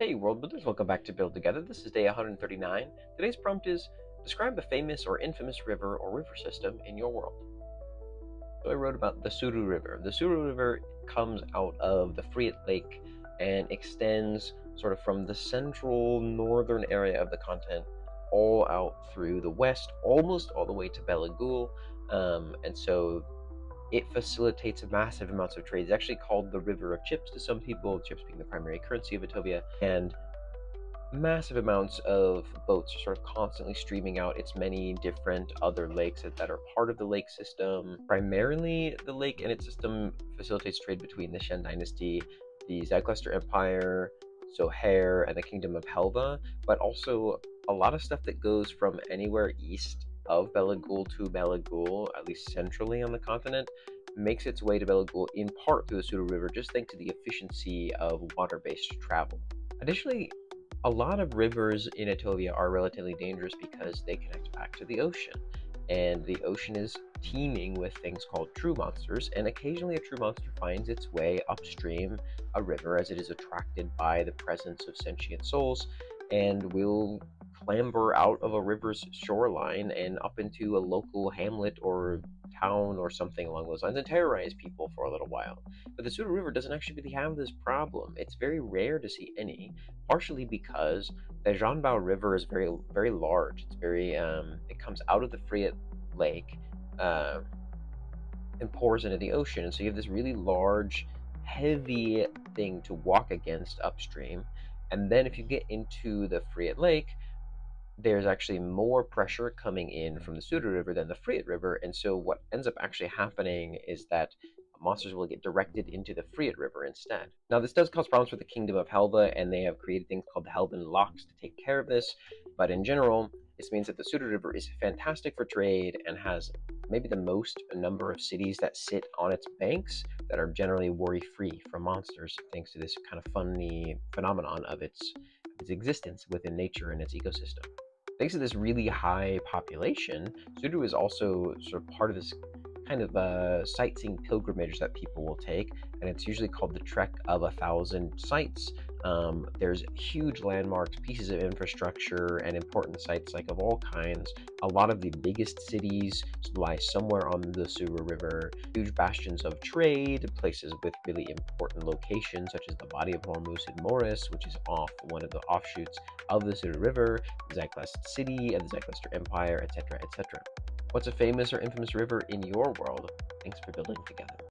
Hey world builders, welcome back to Build Together. This is day 139. Today's prompt is, describe a famous or infamous river or river system in your world. So I wrote about the Suru River. The Suru River comes out of the Friet Lake and extends sort of from the central northern area of the continent all out through the west, almost all the way to Belagul. And so it facilitates massive amounts of trade. It's actually called the River of Chips to some people, chips being the primary currency of Attovia. And massive amounts of boats are sort of constantly streaming out. It's many different other lakes that are part of the lake system. Primarily, the lake and its system facilitates trade between the Shen Dynasty, the Zagluster Empire, Sohair, and the Kingdom of Helva, but also a lot of stuff that goes from anywhere east of Belagul to Belagul, at least centrally on the continent, makes its way to Belagul in part through the Suru River, just thanks to the efficiency of water-based travel. Additionally, a lot of rivers in Attovia are relatively dangerous because they connect back to the ocean, and the ocean is teeming with things called true monsters, and occasionally a true monster finds its way upstream a river as it is attracted by the presence of sentient souls and will clamber out of a river's shoreline and up into a local hamlet or town or something along those lines and terrorize people for a little while. But the Suru River doesn't actually really have this problem. It's very rare to see any, partially because the Zhanbao River is very, very large. It's very, it comes out of the Friet Lake and pours into the ocean. And so you have this really large, heavy thing to walk against upstream. And then if you get into the Friet Lake, there's actually more pressure coming in from the Suru River than the Friet River, and so what ends up actually happening is that monsters will get directed into the Friet River instead. Now, this does cause problems for the Kingdom of Helva, and they have created things called the Helvan Locks to take care of this, but in general, this means that the Suru River is fantastic for trade and has maybe the most number of cities that sit on its banks that are generally worry-free from monsters, thanks to this kind of funny phenomenon of its existence within nature and its ecosystem. Thanks to this really high population, Suru is also sort of part of this kind of sightseeing pilgrimage that people will take, and it's usually called the Trek of 1,000 Sites. There's huge landmarks, pieces of infrastructure, and important sites like of all kinds. A lot of the biggest cities lie somewhere on the Suru River, huge bastions of trade, places with really important locations such as the body of Hormuz in Morris, which is off one of the offshoots of the Suru River, Zagluster City and the Zagluster Empire, etc., etc. What's a famous or infamous river in your world? Thanks for building together.